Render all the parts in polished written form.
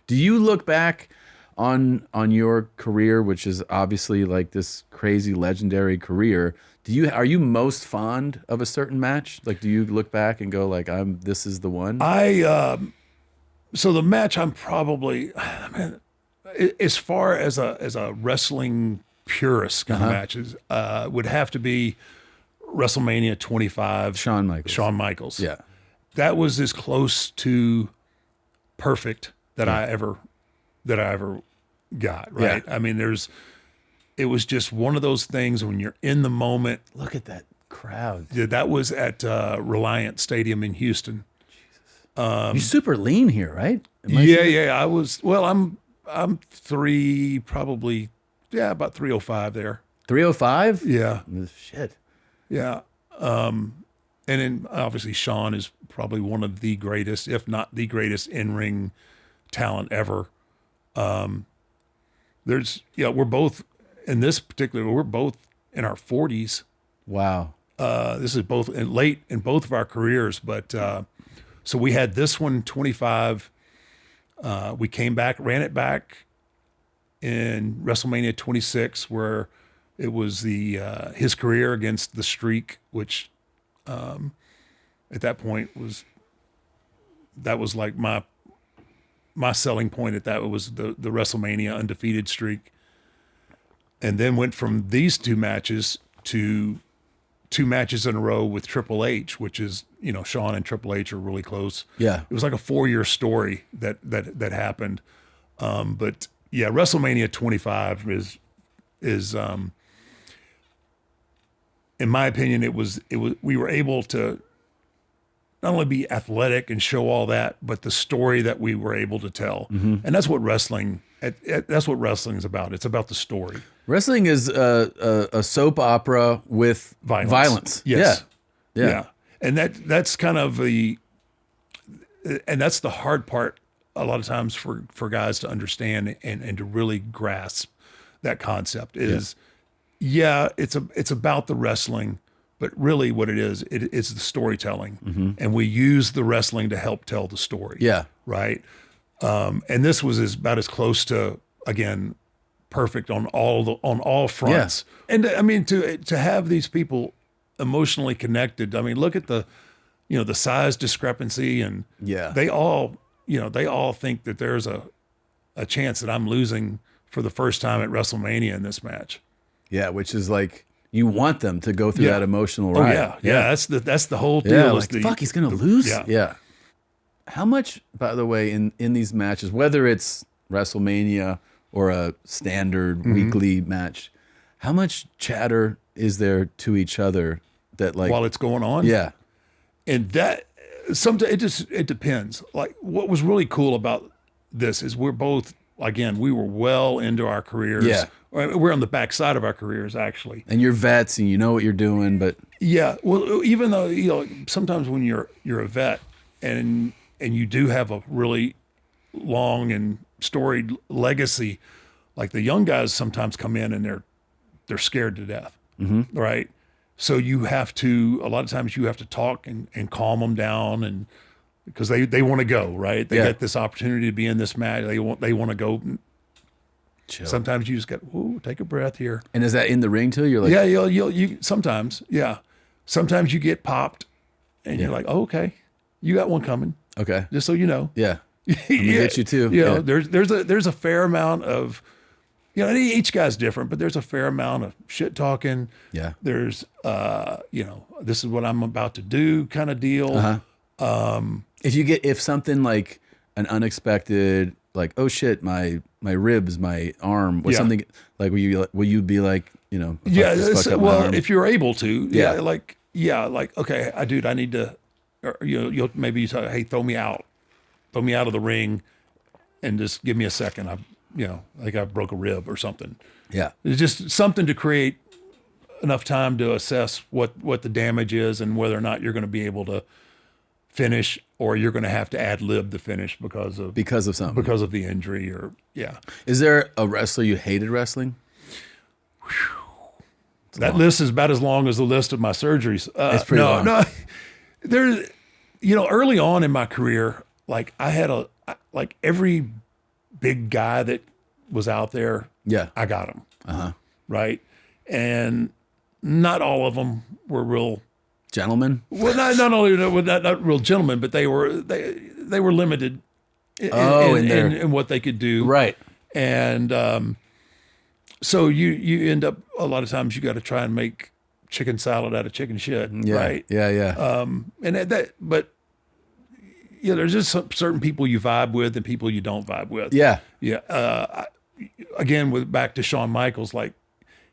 Do you look back on your career, which is obviously like this crazy legendary career? Are you most fond of a certain match? Like, do you look back and go like, this is the one? So the match I'm probably, man, as far as a wrestling purist kind of matches, would have to be WrestleMania 25. Shawn Michaels. Shawn Michaels. Yeah. That was as close to perfect that I ever got, right? Yeah. I mean, it was just one of those things when you're in the moment. Look at that crowd. Yeah, that was at Reliant Stadium in Houston. You're super lean here, right? Yeah. I was, well, I'm about 305 there. 305? Yeah. Shit. Yeah. And then obviously Sean is probably one of the greatest, if not the greatest in-ring talent ever. We're both we're both in our 40s. Wow. This is both late in both of our careers, but so we had this one 25. We came back, ran it back in WrestleMania 26, where it was his career against the Streak, which at that point that was like my selling point. At that was the WrestleMania undefeated streak, and then went from these two matches to 2 matches in a row with Triple H, which is, Shawn and Triple H are really close. Yeah. It was like a 4-year story that happened. But yeah, WrestleMania 25 is in my opinion, it was we were able to not only be athletic and show all that, but the story that we were able to tell. And that's what wrestling is about. It's about the story. Wrestling is a soap opera with violence. Yes. Yeah. And that's kind of and that's the hard part a lot of times for guys to understand and to really grasp that concept is, it's about the wrestling, but really what it is the storytelling. And we use the wrestling to help tell the story. Yeah. Right. And this was about as close to, again, perfect on all fronts. Yeah. And I mean, to have these people emotionally connected, I mean, look at the size discrepancy, and they all think that there's a chance that I'm losing for the first time at WrestleMania in this match. Yeah. Which is like, you want them to go through that emotional ride. Yeah. That's the whole deal. Yeah, like, fuck, he's going to lose. Yeah. How much, by the way, in these matches, whether it's WrestleMania or a standard weekly match, how much chatter is there to each other that, like, while it's going on? Yeah. And that sometimes it depends. Like, what was really cool about this is we were well into our careers. Yeah. We're on the backside of our careers, actually. And you're vets and you know what you're doing, but yeah. Well, even though, sometimes when you're a vet and you do have a really long and storied legacy, like the young guys sometimes come in and they're scared to death. Right. So a lot of times you have to talk and calm them down, and because they want to go, right. They get this opportunity to be in this match. They want to go. Chill. Sometimes you just got, take a breath here. And is that in the ring too? You're like, you sometimes, sometimes you get popped and you're like, okay, you got one coming. Okay. Just so you know. Yeah. I'm gonna get you too. There's a fair amount of, each guy's different, but there's a fair amount of shit talking. Yeah. There's, this is what I'm about to do kind of deal. If something like an unexpected, like, oh shit, my ribs, my arm, or something, like, will you be like, if you're able to, okay, I need to, or, maybe you say, hey, throw me out of the ring and just give me a second. I broke a rib or something. Yeah. It's just something to create enough time to assess what the damage is and whether or not you're going to be able to finish, or you're going to have to ad lib the finish because of something, because of the injury, or Is there a wrestler you hated wrestling? That list is about as long as the list of my surgeries. It's pretty long. No, there's, early on in my career, like I had every big guy that was out there, Yeah. I got him. Right. And not all of them were real Gentlemen. well, not real gentlemen, but they were limited in what they could do. Right. And so you end up a lot of times you got to try and make chicken salad out of chicken shit. Yeah. Right. Yeah. But there's just some certain people you vibe with and people you don't vibe with. Yeah. Yeah. Again, back to Shawn Michaels, like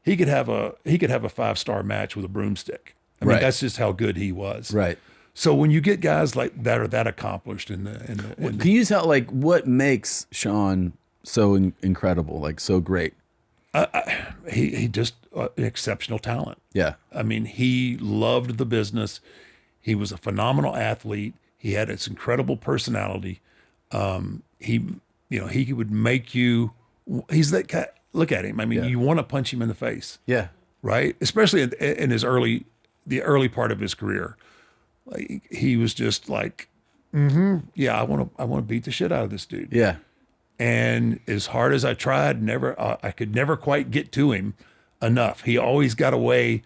he could have a 5-star match with a broomstick. I mean, Right. that's just how good he was. Right. So when you get guys like that are that accomplished in the Can you tell like what makes Shawn so incredible, like so great? he just exceptional talent. Yeah. I mean, he loved the business. He was a phenomenal athlete. He had this incredible personality. He would make you. He's that guy. Look at him. I mean, you want to punch him in the face. Yeah. Right? Especially in the early part of his career. Like he was just like, yeah, I want to beat the shit out of this dude. Yeah. And as hard as I tried, I could never quite get to him enough. He always got away,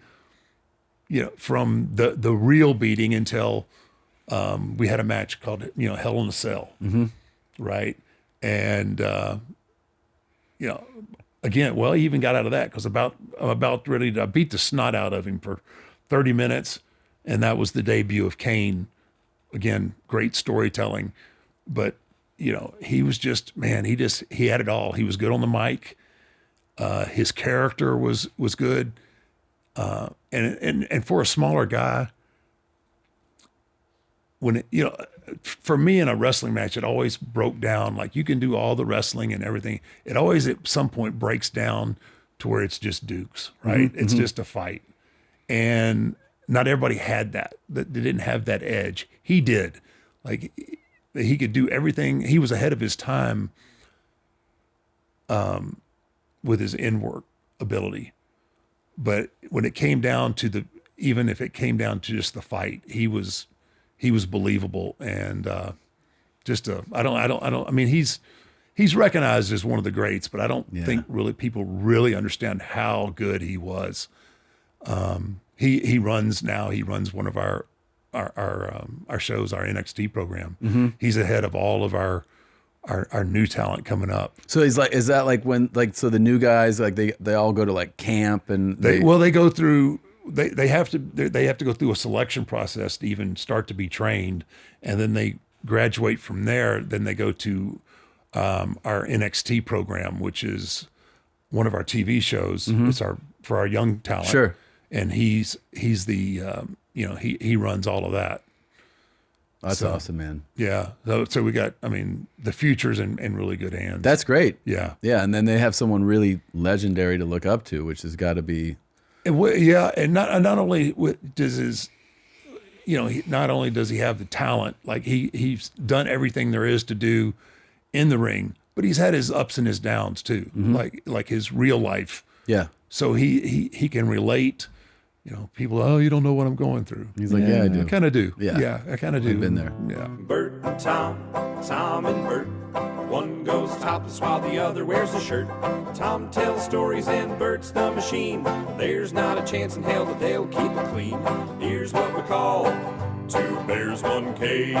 from the real beating until we had a match called, Hell in a Cell. Right. And, again, well, he even got out of that because I'm about ready to beat the snot out of him for 30 minutes. And that was the debut of Kane. Again, great storytelling. But, he was just, man, he had it all. He was good on the mic. His character was good. And for a smaller guy, for me in a wrestling match, it always broke down. Like you can do all the wrestling and everything. It always at some point breaks down to where it's just dukes, right? It's just a fight. And not everybody had that. They didn't have that edge. He did. Like he could do everything. He was ahead of his time with his in-work ability. But when it came down to even if it came down to just the fight, he was believable and I mean, he's recognized as one of the greats, but I don't think really people really understand how good he was. He runs one of our shows, our NXT program. He's ahead of all of our new talent coming up. So is that like when so the new guys like they all go to like camp and they go through they have to go through a selection process to even start to be trained, and then they graduate from there. Then they go to our NXT program, which is one of our TV shows. It's for our young talent. Sure. And he's the he runs all of that. That's awesome, man. Yeah. So we got, I mean, the future's in really good hands. That's great. Yeah. Yeah. And then they have someone really legendary to look up to, which has got to be. And not only does not only does he have the talent, like he's done everything there is to do in the ring, but he's had his ups and his downs too, like his real life. Yeah. So he can relate. People, oh, you don't know what I'm going through. He's like, yeah, I do. I kind of do. Yeah. I kind of do. I've been there. Yeah. Bert and Tom, Tom and Bert. One goes topless while the other wears a shirt. Tom tells stories and Bert's the machine. There's not a chance in hell that they'll keep it clean. Here's what we call Two Bears, One Cave.